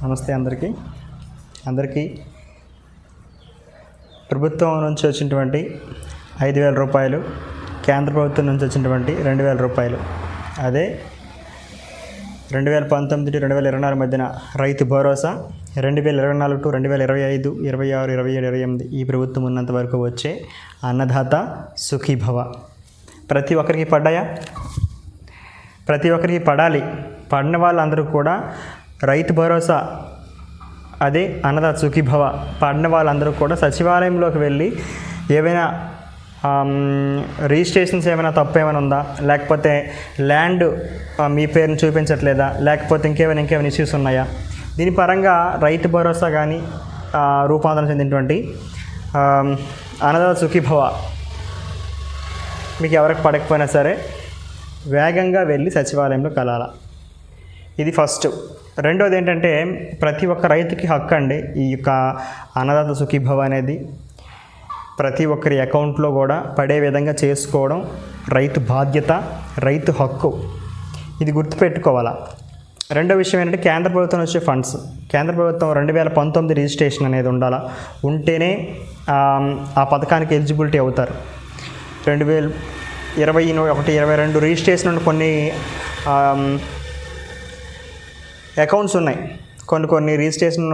నమస్తే అందరికీ ప్రభుత్వం నుంచి వచ్చినటువంటి 5,000 రూపాయలు, కేంద్ర ప్రభుత్వం నుంచి వచ్చినటువంటి 2,000 రూపాయలు, అదే 2019 to 2024 మధ్యన రైతు భరోసా, 2024 to 2025, 26, 27, 28 ఈ ప్రభుత్వం ఉన్నంత వరకు వచ్చే అన్నదాత సుఖీభవ ప్రతి ఒక్కరికి పడ్డాయా? ప్రతి ఒక్కరికి పడాలి. పడిన వాళ్ళందరూ కూడా రైతు భరోసా, అదే అన్నదాత సుఖీభవ పడిన వాళ్ళందరూ కూడా సచివాలయంలోకి వెళ్ళి ఏవైనా రిజిస్ట్రేషన్స్ ఏమైనా తప్పు ఏమైనా ఉందా, లేకపోతే ల్యాండ్ మీ పేరుని చూపించట్లేదా, లేకపోతే ఇంకేమైనా ఇష్యూస్ ఉన్నాయా, దీని పరంగా రైతు భరోసా కానీ రూపాంతరం చెందినటువంటి అన్నదాత సుఖీభవ మీకు ఎవరికి పడకపోయినా సరే వేగంగా వెళ్ళి సచివాలయంలో కలాల. ఇది ఫస్ట్. రెండోది ఏంటంటే ప్రతి ఒక్క రైతుకి హక్కు అండి. ఈ యొక్క అన్నదాత సుఖీభవ అనేది ప్రతి ఒక్కరి అకౌంట్లో కూడా పడే విధంగా చేసుకోవడం రైతు బాధ్యత, రైతు హక్కు. ఇది గుర్తుపెట్టుకోవాలా. రెండో విషయం ఏంటంటే కేంద్ర ప్రభుత్వం వచ్చే ఫండ్స్, కేంద్ర ప్రభుత్వం 2019 రిజిస్ట్రేషన్ అనేది ఉండాలా, ఉంటేనే ఆ పథకానికి ఎలిజిబిలిటీ అవుతారు. 2021, 22 రిజిస్ట్రేషన్ ఉన్న కొన్ని అకౌంట్స్ ఉన్నాయి, కొన్ని రిజిస్ట్రేషన్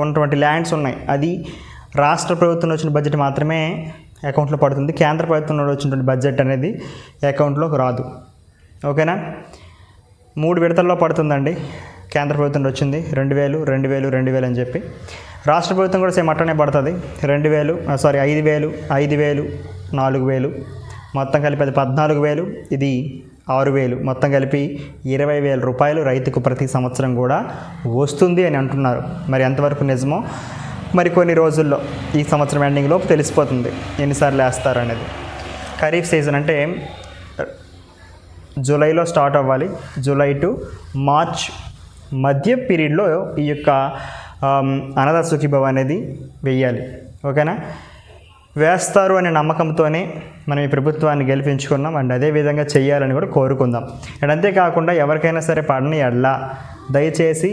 ఉన్నటువంటి ల్యాండ్స్ ఉన్నాయి. అది రాష్ట్ర ప్రభుత్వం వచ్చిన బడ్జెట్ మాత్రమే అకౌంట్లో పడుతుంది. కేంద్ర ప్రభుత్వం వచ్చినటువంటి బడ్జెట్ అనేది అకౌంట్లోకి రాదు. ఓకేనా? 3 విడతల్లో పడుతుందండి. కేంద్ర ప్రభుత్వం వచ్చింది 2,000, 2,000, 2,000 అని చెప్పి. రాష్ట్ర ప్రభుత్వం కూడా సేమ్ అట్టనే పడుతుంది 5,000, 5,000, 4,000, మొత్తం కలిపి అది 14,000, ఇది 6,000, మొత్తం కలిపి 20,000 రూపాయలు రైతుకు ప్రతి సంవత్సరం కూడా వస్తుంది అని అంటున్నారు. మరి ఎంతవరకు నిజమో మరి కొన్ని రోజుల్లో ఈ సంవత్సరం ఎండింగ్లోపు తెలిసిపోతుంది ఎన్నిసార్లు వేస్తారు అనేది. ఖరీఫ్ సీజన్ అంటే జూలైలో స్టార్ట్ అవ్వాలి. జూలై టు మార్చ్ మధ్య పీరియడ్లో ఈ యొక్క అన్నదాత సుఖీభవ అనేది వెయ్యాలి. ఓకేనా? వేస్తారు అనే నమ్మకంతోనే మనం ఈ ప్రభుత్వాన్ని గెలిపించుకున్నాం. అండ్ అదేవిధంగా చేయాలని కూడా కోరుకుందాం. అండ్ అంతేకాకుండా ఎవరికైనా సరే పడని ఎడ్లా దయచేసి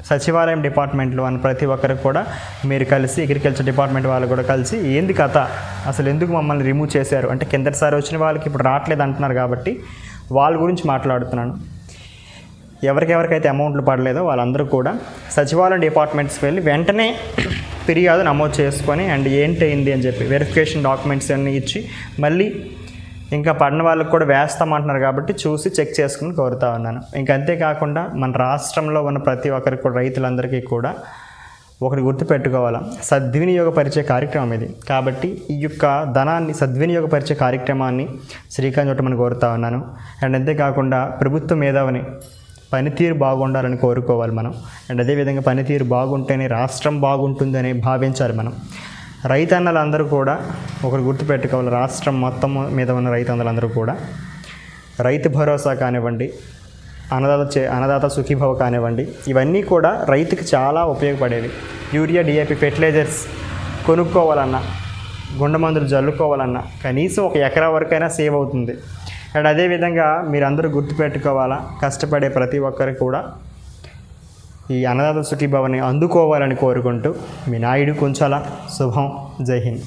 సచివాలయం డిపార్ట్మెంట్లో అని ప్రతి ఒక్కరికి కూడా మీరు కలిసి, అగ్రికల్చర్ డిపార్ట్మెంట్ వాళ్ళు కూడా కలిసి ఏంది కథ, అసలు ఎందుకు మమ్మల్ని రిమూవ్ చేశారు అంటే, కిందటిసారి వచ్చిన వాళ్ళకి ఇప్పుడు రావట్లేదు అంటున్నారు కాబట్టి వాళ్ళ గురించి మాట్లాడుతున్నాను. ఎవరికైతే అమౌంట్లు పడలేదో వాళ్ళందరూ కూడా సచివాలయం డిపార్ట్మెంట్స్కి వెళ్ళి వెంటనే ఫిర్యాదు నమోదు చేసుకొని అండ్ ఏంటైంది అని చెప్పి వెరిఫికేషన్ డాక్యుమెంట్స్ అన్నీ ఇచ్చి మళ్ళీ ఇంకా పడిన వాళ్ళకి కూడా వేస్తామంటున్నారు కాబట్టి చూసి చెక్ చేసుకుని కోరుతా ఉన్నాను. ఇంకా అంతేకాకుండా మన రాష్ట్రంలో ఉన్న ప్రతి ఒక్కరికి కూడా, రైతులందరికీ కూడా ఒకటి గుర్తుపెట్టుకోవాలా, సద్వినియోగపరిచే కార్యక్రమం ఇది. కాబట్టి ఈ యొక్క ధనాన్ని సద్వినియోగపరిచే కార్యక్రమాన్ని శ్రీకాంత్ చుట్టమని కోరుతా ఉన్నాను. అండ్ అంతేకాకుండా ప్రభుత్వ మేధావిని పనితీరు బాగుండాలని కోరుకోవాలి మనం. అండ్ అదేవిధంగా పనితీరు బాగుంటేనే రాష్ట్రం బాగుంటుందని భావించాలి మనం. రైతన్నలందరూ కూడా ఒకటి గుర్తుపెట్టుకోవాలి, రాష్ట్రం మొత్తం మీద ఉన్న రైతన్నలందరూ కూడా రైతు భరోసా కానివ్వండి, అన్నదాత సుఖీభవ కానివ్వండి, ఇవన్నీ కూడా రైతుకి చాలా ఉపయోగపడేవి. యూరియా, డిఏపి, ఫెర్టిలైజర్స్ కొనుక్కోవాలన్నా, గుండె మందులు జల్లుకోవాలన్నా కనీసం 1 ఎకరా వరకైనా సేవ్ అవుతుంది. అండ్ అదేవిధంగా మీరందరూ గుర్తుపెట్టుకోవాలా, కష్టపడే ప్రతి ఒక్కరికి కూడా ఈ అన్నదాత సుఖీభవని అందుకోవాలని కోరుకుంటూ మీ నాయుడు కుంచాల. శుభం. జై హింద్.